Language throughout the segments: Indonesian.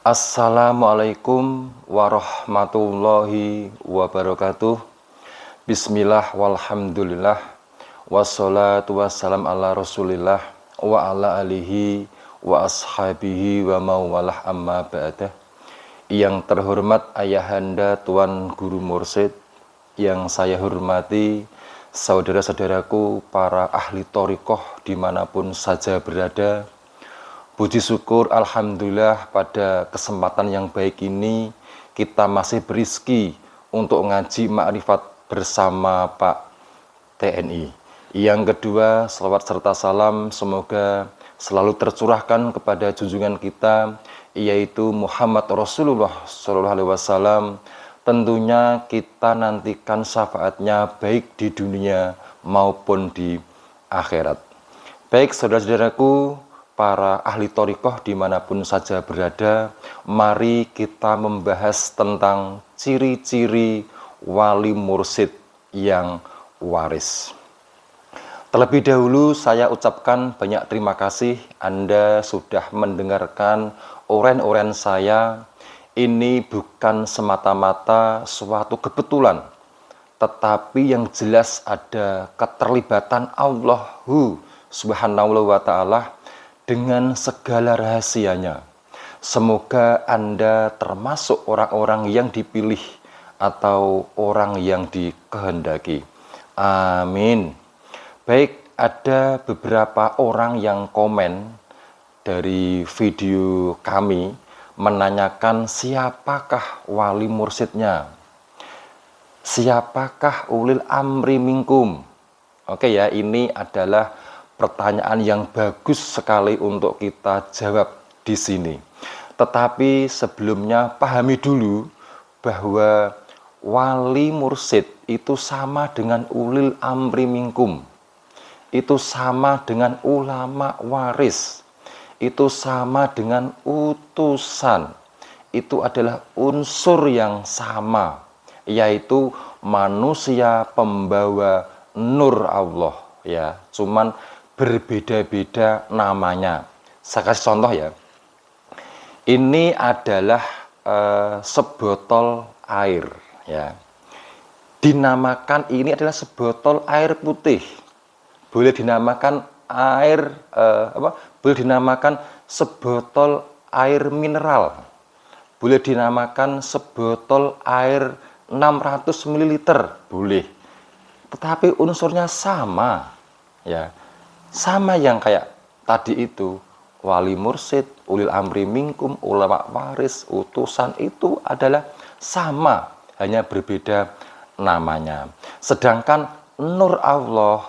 Assalamualaikum warahmatullahi wabarakatuh. Bismillah walhamdulillah. Wassalatu wassalam ala rasulillah wa ala alihi wa ashabihi wa mawalah amma ba'dah. Yang terhormat ayahanda Tuan Guru Mursyid, yang saya hormati saudara-saudaraku para ahli thariqah dimanapun saja berada. Puji syukur alhamdulillah pada kesempatan yang baik ini kita masih berizki untuk ngaji makrifat bersama Pak TNI. Yang kedua, selawat serta salam semoga selalu tercurahkan kepada junjungan kita, yaitu Muhammad Rasulullah SAW. Tentunya kita nantikan syafaatnya baik di dunia maupun di akhirat. Baik saudara-saudaraku, para ahli thariqah dimanapun saja berada, mari kita membahas tentang ciri-ciri wali mursyid yang waris. Terlebih dahulu saya ucapkan banyak terima kasih Anda sudah mendengarkan oren-oren saya. Ini bukan semata-mata suatu kebetulan, tetapi yang jelas ada keterlibatan Allahu Subhanahu wa ta'ala dengan segala rahasianya. Semoga Anda termasuk orang-orang yang dipilih atau orang yang dikehendaki. Amin. Baik, ada beberapa orang yang komen dari video kami menanyakan siapakah wali mursyidnya, siapakah ulil amri minkum. Oke ya, ini adalah pertanyaan yang bagus sekali untuk kita jawab di sini. Tetapi sebelumnya pahami dulu bahwa wali mursyid itu sama dengan ulil amri minkum. Itu sama dengan ulama waris. Itu sama dengan utusan. Itu adalah unsur yang sama, yaitu manusia pembawa nur Allah, ya. Cuman berbeda-beda namanya. Saya kasih contoh ya. Ini adalah sebotol air ya. Dinamakan ini adalah sebotol air putih. Boleh dinamakan air boleh dinamakan sebotol air mineral. Boleh dinamakan sebotol air 600 ml, boleh. Tetapi unsurnya sama ya. Sama yang kayak tadi itu, wali mursyid, ulil amri minkum, ulama waris, utusan, itu adalah sama, hanya berbeda namanya. Sedangkan nur Allah,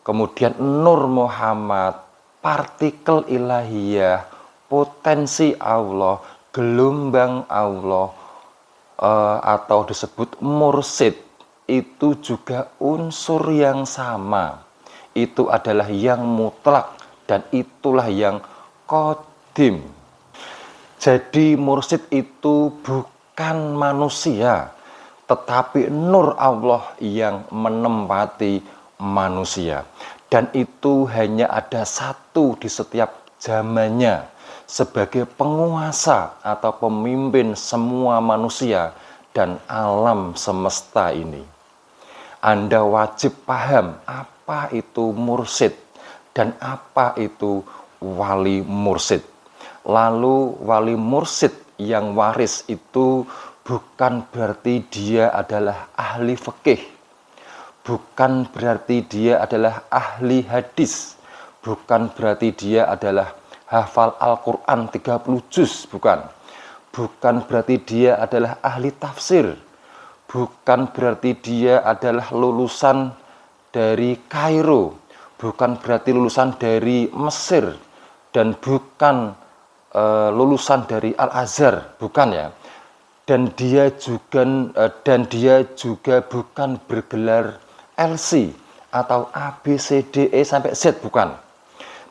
kemudian nur Muhammad, partikel ilahiyah, potensi Allah, gelombang Allah, atau disebut mursyid, itu juga unsur yang sama. Itu adalah yang mutlak dan itulah yang qadim. Jadi mursyid itu bukan manusia, tetapi nur Allah yang menempati manusia. Dan itu hanya ada satu di setiap zamannya, sebagai penguasa atau pemimpin semua manusia dan alam semesta ini. Anda wajib paham apa itu mursyid dan apa itu wali mursyid. Lalu wali mursyid yang waris itu bukan berarti dia adalah ahli fikih, bukan berarti dia adalah ahli hadis, bukan berarti dia adalah hafal Al-Quran 30 juz, bukan. Bukan berarti dia adalah ahli tafsir, bukan berarti dia adalah lulusan dari Kairo, bukan berarti lulusan dari Mesir, dan bukan lulusan dari Al-Azhar, bukan ya. Dan dia juga bukan bergelar LC atau A, B, C, D, E sampai Z, bukan.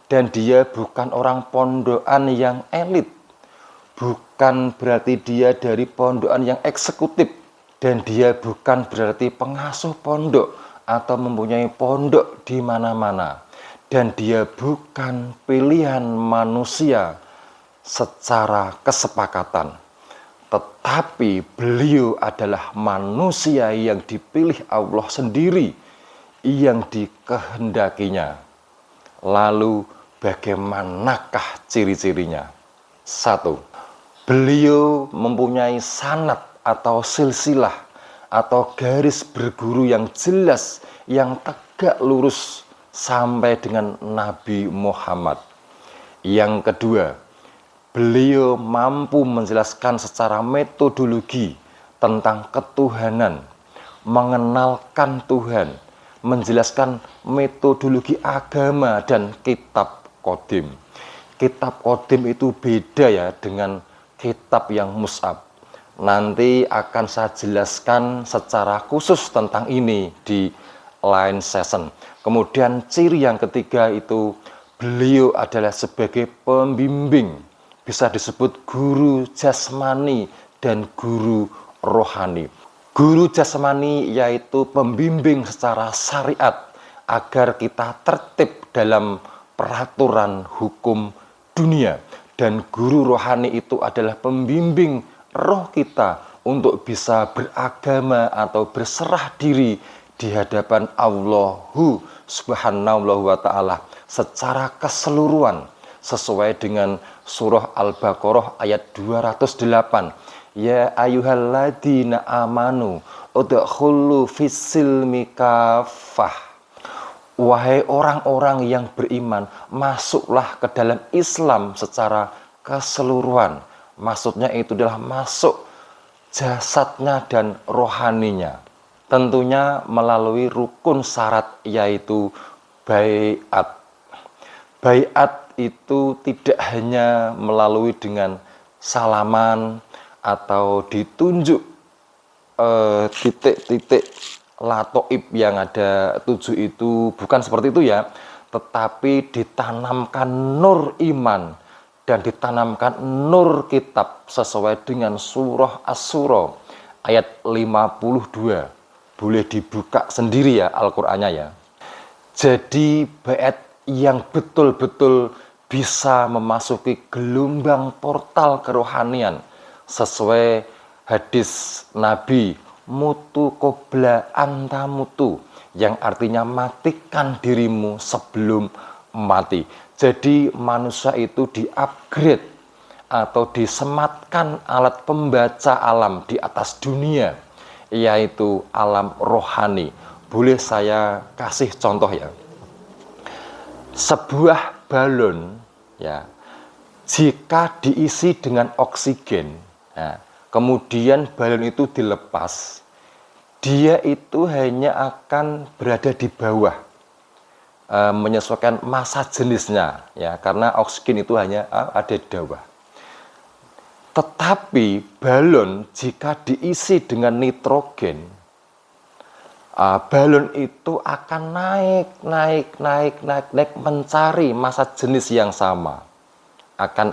Dan dia bukan orang pondokan yang elit, bukan berarti dia dari pondokan yang eksekutif, dan dia bukan berarti pengasuh pondok atau mempunyai pondok di mana-mana. Dan dia bukan pilihan manusia secara kesepakatan. Tetapi beliau adalah manusia yang dipilih Allah sendiri, yang dikehendakinya. Lalu bagaimanakah ciri-cirinya? 1. Beliau mempunyai sanad atau silsilah atau garis berguru yang jelas, yang tegak lurus sampai dengan Nabi Muhammad. Yang kedua, beliau mampu menjelaskan secara metodologi tentang ketuhanan, mengenalkan Tuhan, menjelaskan metodologi agama dan kitab Qadim. Kitab Qadim itu beda ya dengan kitab yang mushaf. Nanti akan saya jelaskan secara khusus tentang ini di lain session. Kemudian ciri yang ketiga itu beliau adalah sebagai pembimbing, bisa disebut guru jasmani dan guru rohani. Guru jasmani yaitu pembimbing secara syariat agar kita tertib dalam peraturan hukum dunia. Dan guru rohani itu adalah pembimbing roh kita untuk bisa beragama atau berserah diri di hadapan Allahu Subhanahu wa ta'ala secara keseluruhan, sesuai dengan surah Al-Baqarah ayat 208. Ya ayyuhalladzina amanu udkhulu fis-silmi kafah. Wahai orang-orang yang beriman, masuklah ke dalam Islam secara keseluruhan. Maksudnya itu adalah masuk jasadnya dan rohaninya. Tentunya melalui rukun syarat yaitu baiat. Baiat itu tidak hanya melalui dengan salaman atau ditunjuk titik-titik latoib yang ada 7 itu, bukan seperti itu ya, tetapi ditanamkan nur iman dan ditanamkan nur kitab sesuai dengan surah Asy-Syura ayat 52. Boleh dibuka sendiri ya Al-Qur'annya ya. Jadi bait yang betul-betul bisa memasuki gelombang portal kerohanian sesuai hadis Nabi, mutu qobla anta mutu, yang artinya matikan dirimu sebelum mati. Jadi manusia itu di-upgrade atau disematkan alat pembaca alam di atas dunia, yaitu alam rohani. Boleh saya kasih contoh ya. Sebuah balon ya, jika diisi dengan oksigen, ya, kemudian balon itu dilepas, dia itu hanya akan berada di bawah, menyesuaikan massa jenisnya ya, karena oksigen itu hanya ada di bawah. Tetapi balon jika diisi dengan nitrogen, balon itu akan naik mencari massa jenis yang sama, akan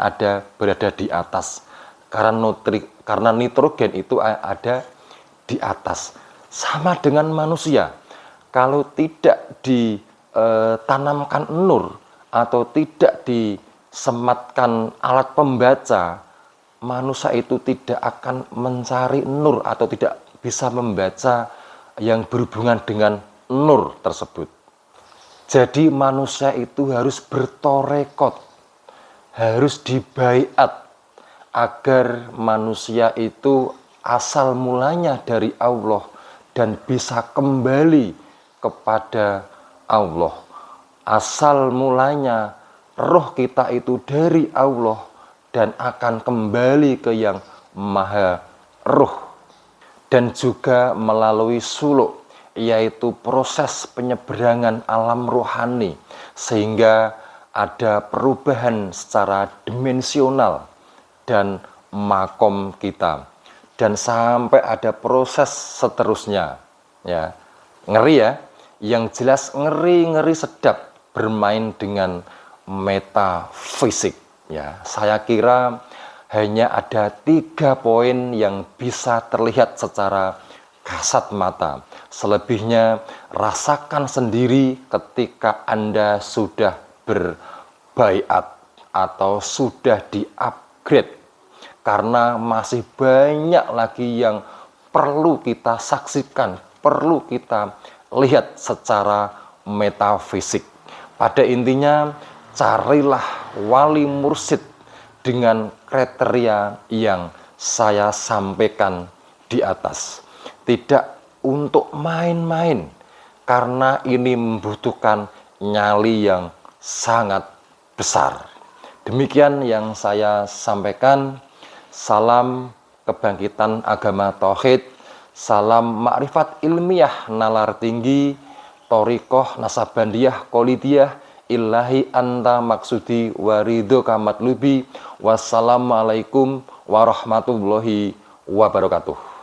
berada di atas karena nitrogen itu ada di atas. Sama dengan manusia, kalau tidak ditanamkan nur atau tidak disematkan alat pembaca, manusia itu tidak akan mencari nur atau tidak bisa membaca yang berhubungan dengan nur tersebut. Jadi manusia itu harus bertorekot, harus dibaiat agar manusia itu asal mulanya dari Allah dan bisa kembali kepada Allah. Asal mulanya roh kita itu dari Allah dan akan kembali ke yang maha roh. Dan juga melalui suluk, yaitu proses penyeberangan alam rohani, sehingga ada perubahan secara dimensional dan makom kita. Dan sampai ada proses seterusnya ya. Ngeri ya, yang jelas ngeri sedap bermain dengan metafisik ya. Saya kira hanya ada 3 poin yang bisa terlihat secara kasat mata. Selebihnya rasakan sendiri ketika Anda sudah berbaiat atau sudah di-upgrade upgrade, karena masih banyak lagi yang perlu kita saksikan, perlu kita lihat secara metafisik. Pada intinya, carilah wali mursyid dengan kriteria yang saya sampaikan di atas. Tidak untuk main-main, karena ini membutuhkan nyali yang sangat besar. Demikian yang saya sampaikan. Salam kebangkitan agama tauhid, salam makrifat ilmiah nalar tinggi, thoriqoh nasabandiyah kolidiyah, ilahi anta maksudi waridho kamatlubi. Wassalamualaikum warahmatullahi wabarakatuh.